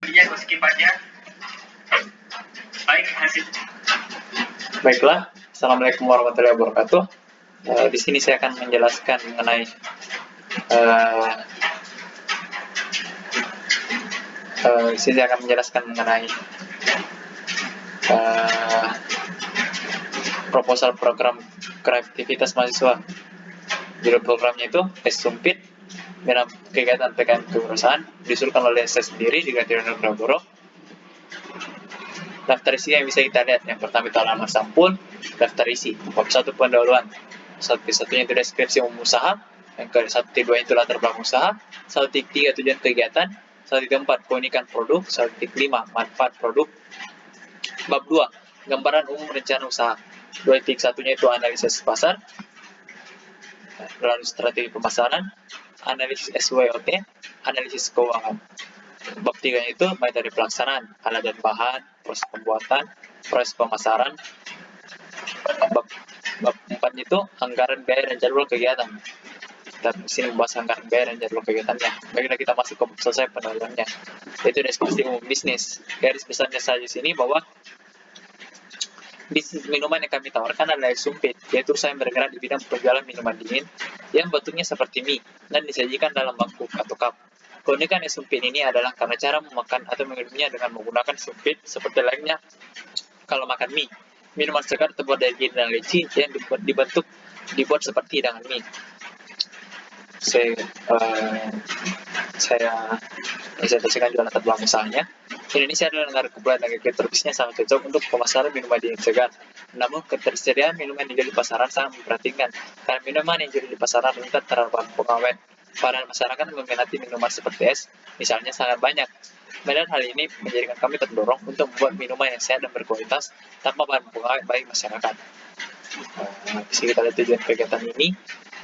Iya, aku skip aja. Baik, hasil. Baiklah, Assalamualaikum warahmatullahi wabarakatuh. Di sini saya akan menjelaskan mengenai proposal program kreativitas mahasiswa. Judul programnya itu Sumpit dalam kegiatan PKM kewirausahaan, disuruhkan oleh saya sendiri di Gatirano Graboro. Daftar isi yang bisa kita lihat, yang pertama itu alamat sampul, daftar isi, bab 1 pendahuluan, satunya itu deskripsi umum usaha, yang ke-1.2 itu latar belakang usaha, 1.3 tujuan kegiatan, 1.4 keunikan produk, 1.5 manfaat produk, bab 2 gambaran umum rencana usaha, 2.1-nya itu analisis pasar, lalu strategi pemasaran, analisis SWOT, analisis keuangan. Bab 3 itu metode pelaksanaan, alat dan bahan, proses pembuatan, proses pemasaran. Bab 4 itu anggaran biaya dan jadwal kegiatan. Kita di sini membahas anggaran biaya dan jadwal kegiatannya. Baiklah, kita masuk ke selesai pendahuluannya. Itu deskripsi umum bisnis. Garis besarnya saja sini bahwa bisnis minuman yang kami tawarkan adalah Sumpit, yaitu saya bergerak di bidang penjualan minuman dingin yang bentuknya seperti mie dan disajikan dalam mangkuk atau cup. Keunikan sumpit ini adalah karena cara memakan atau meminumnya dengan menggunakan sumpit seperti lainnya kalau makan mie. Minuman segar terbuat dari gin dan leci yang dibuat seperti hidangan mie. Saya presentasikan juga latar belakang usahanya. Indonesia adalah negara kepulauan dan kreator bisnisnya sangat cocok untuk pemasaran minuman dingin segar. Namun, ketersediaan minuman yang dijual di pasaran sangat memprihatinkan, karena minuman yang dijual di pasaran rentan terhadap pengawet. Para masyarakat meminati minuman seperti es, misalnya, sangat banyak. Kemudian hal ini menjadikan kami terdorong untuk membuat minuman yang sehat dan berkualitas tanpa bahan pengawet bagi masyarakat. Di sini kita lihat tujuan kegiatan ini.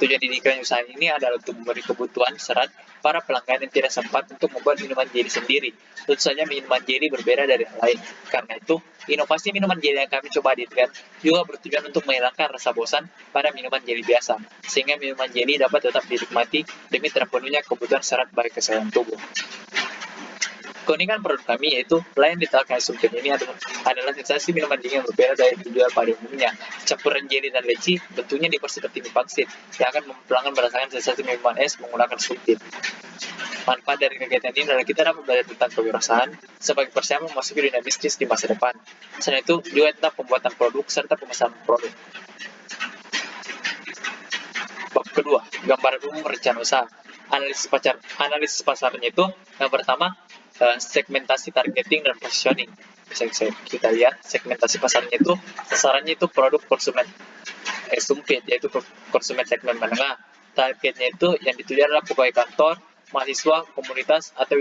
Tujuan didikan usaha ini adalah untuk memberi kebutuhan serat para pelanggan yang tidak sempat untuk membuat minuman jeli sendiri. Tentu saja minuman jeli berbeda dari yang lain. Karena itu, inovasi minuman jeli yang kami coba hadirkan juga bertujuan untuk menghilangkan rasa bosan pada minuman jeli biasa, sehingga minuman jeli dapat tetap dinikmati demi terpenuhnya kebutuhan serat bagi kesehatan tubuh. Keunikan produk kami yaitu lain ditawarkan Sumpit ini adalah sensasi minuman dingin yang berbeda dari dijual pada umumnya. Campuran jeli dan leci bentuknya seperti mie pangsit yang akan membuat pelanggan merasakan sensasi minuman es menggunakan Sumpit. Manfaat dari kegiatan ini adalah kita dapat belajar tentang kewirausahaan sebagai persiapan memasuki dunia bisnis di masa depan. Selain itu juga tentang pembuatan produk serta pemasaran produk. Bab kedua, gambaran umum rencana usaha. Analisis pasarnya itu yang pertama, segmentasi targeting dan positioning. Bisa kita lihat segmentasi pasarnya itu sasarannya itu produk konsumen Sumpit, yaitu konsumen segmen menengah. Targetnya itu yang dituju adalah pegawai kantor, mahasiswa, komunitas, atau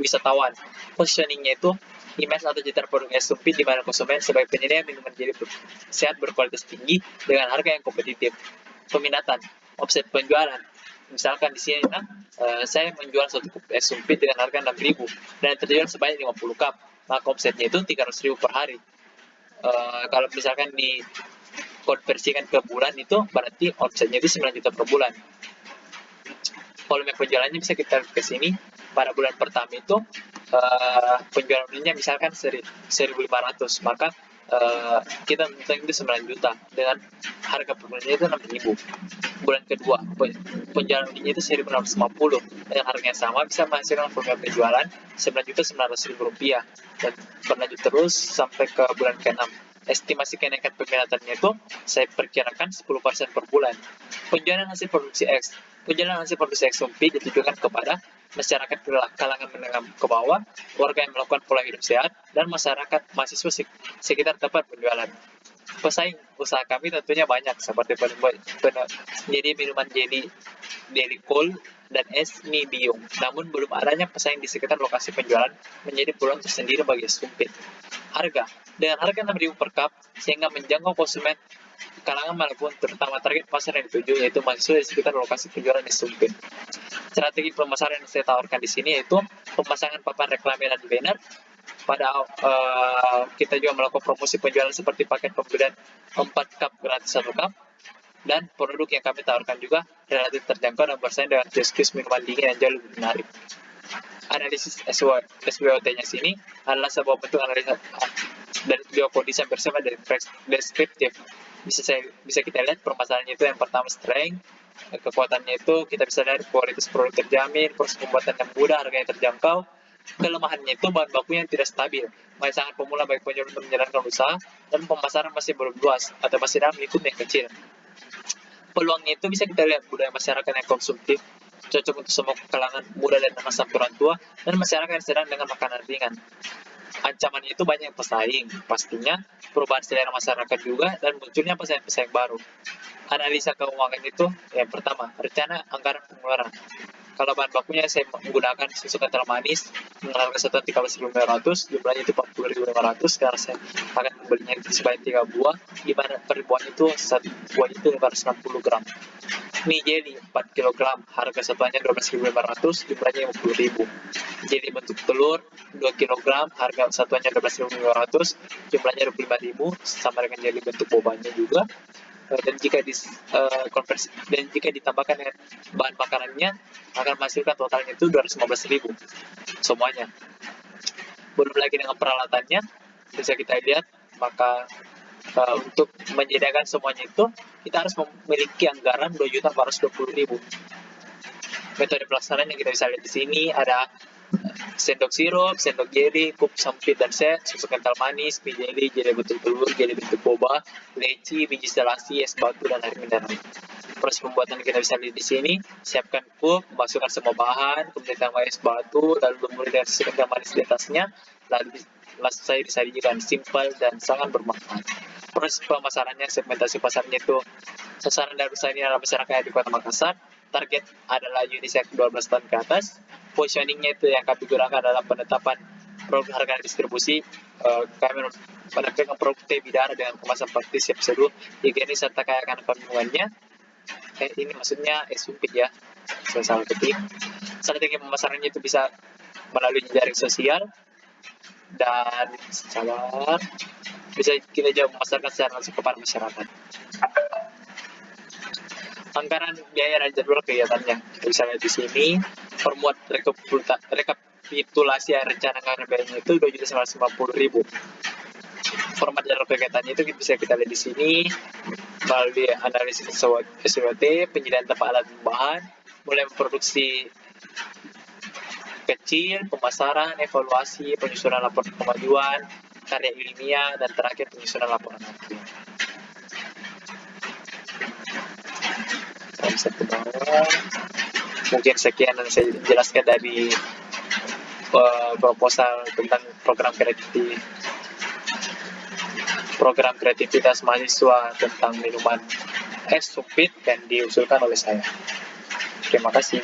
wisatawan. Positioningnya itu image atau citra produk Sumpit di mana konsumen sebagai penyedia minuman jeli sehat berkualitas tinggi dengan harga yang kompetitif. Peminatan, offset penjualan. Misalkan di sini saya menjual satu cup es Sumpit dengan harga 6.000 dan terjual sebanyak 50 cup, maka offsetnya itu 300.000 per hari. Kalau misalkan dikonversikan ke bulan itu berarti offsetnya itu 9 juta per bulan. Volume penjualannya bisa kita lihat ke sini. Pada bulan pertama itu penjualan unitnya misalkan 1.500, maka kita menentukan itu 9 juta dengan harga per bulannya itu 6.000. Bulan kedua penjualan unitnya itu 1.650 dengan harga yang sama, bisa menghasilkan volume penjualan 9.900.000 rupiah dan berlanjut terus sampai ke bulan ke-6. Estimasi kenaikan peminatannya itu saya perkirakan 10% per bulan. Penjualan hasil produksi X. Penjualan hasil produksi X Sumpit ditujukan kepada masyarakat kalangan menengah ke bawah, warga yang melakukan pola hidup sehat, dan masyarakat mahasiswa sekitar tempat penjualan. Pesaing usaha kami tentunya banyak, seperti penyedia minuman jeli cool dan es medium. Namun belum adanya pesaing di sekitar lokasi penjualan menjadi peluang tersendiri bagi Sumpit. Harga, dengan harga 6.000 per cup, sehingga menjangkau konsumen kalangan manapun, terutama target pasar yang dituju yaitu mahasiswa di sekitar lokasi penjualan di Sumpit. Strategi pemasaran yang saya tawarkan di sini yaitu pemasangan papan reklame dan banner. Kita juga melakukan promosi penjualan seperti paket pembelian 4 cup gratis 1 cup, dan produk yang kami tawarkan juga relatif terjangkau dan bersaing dengan kios-kios minuman dingin yang jauh lebih menarik. Analisis SWOT-nya sini adalah sebuah bentuk analisa dari biokondisi yang bersifat deskriptif. Bisa kita lihat permasalahannya itu yang pertama strength, kekuatannya itu kita bisa lihat kualitas produk terjamin, proses pembuatan yang mudah, harganya terjangkau. Kelemahannya itu bahan baku yang tidak stabil, masih sangat pemula bagi penyuluh untuk menjalankan usaha, dan pemasaran masih belum luas atau masih dalam lingkup yang kecil. Peluangnya itu bisa kita lihat budaya masyarakat yang konsumtif, cocok untuk semua kalangan muda dan anak sampai orang tua, dan masyarakat yang sedang dengan makanan ringan. Ancamannya itu banyak pesaing, pastinya perubahan selera masyarakat juga, dan munculnya pesaing-pesaing baru. Analisa keuangan itu yang pertama, rencana anggaran pengeluaran. Kalau bahan bakunya saya menggunakan susu kental manis dengan harga satuan 13.500, jumlahnya itu 40.500 karena saya akan membelinya itu sebanyak 3 buah, di mana per buah itu satu buah itu 560 gram. Mie jelly 4 kg, harga satuannya 12.500, jumlahnya 50.000. Jelly bentuk telur 2 kg, harga satuannya 12.500, jumlahnya 25.000, sama dengan jelly bentuk bobanya juga. Dan jika ditambahkan dengan bahan makanannya akan menghasilkan totalnya itu 215.000 semuanya. Belum lagi dengan peralatannya bisa kita lihat, maka untuk menyediakan semuanya itu kita harus memiliki anggaran 2.420.000. Metode pelaksanaan yang kita bisa lihat di sini ada sendok sirup, sendok jelly, kup sempit dan set, susu kental manis, mie jelly, jelly bentuk telur, jelly bentuk boba, leci, biji selasi, es batu, dan air mineral. Proses pembuatan kita bisa lihat di sini. Siapkan kup, masukkan semua bahan, kemudian tambah es batu, lalu lumuri dengan susu kental manis di atasnya, lalu saya disajikan simpel dan sangat bermanfaat. Proses pemasarannya, segmentasi pasarnya itu sasaran dari usaha ini adalah masyarakat di Kota Makassar. Target adalah unisex 12 tahun ke atas. Positioningnya itu yang kami gunakan adalah penetapan produk harga distribusi. Kami menampilkan produk teh bidara dengan kemasan praktis siap seduh, higienis serta kaya akan kandungannya. Ini maksudnya sumpit ya, saya salah ketik. Strategi pemasarannya itu bisa melalui jejaring sosial dan bisa kita juga memasarkan secara langsung kepada masyarakat. Anggaran biaya dan jadwal kegiatannya kita bisa lihat di sini. Permuat rekapitulasi rencana anggaran biayanya itu 2.150.000. Format jadwal kegiatannya itu bisa kita lihat di sini melalui analisis SWOT, penyediaan tempat alat bahan, mulai memproduksi kecil, pemasaran, evaluasi, penyusunan laporan kemajuan, karya ilmiah, dan terakhir penyusunan laporan akhir. Bisa ke bawah. Mungkin sekian yang saya jelaskan dari proposal tentang program kreativitas mahasiswa tentang minuman es sumpit yang diusulkan oleh saya. Terima kasih.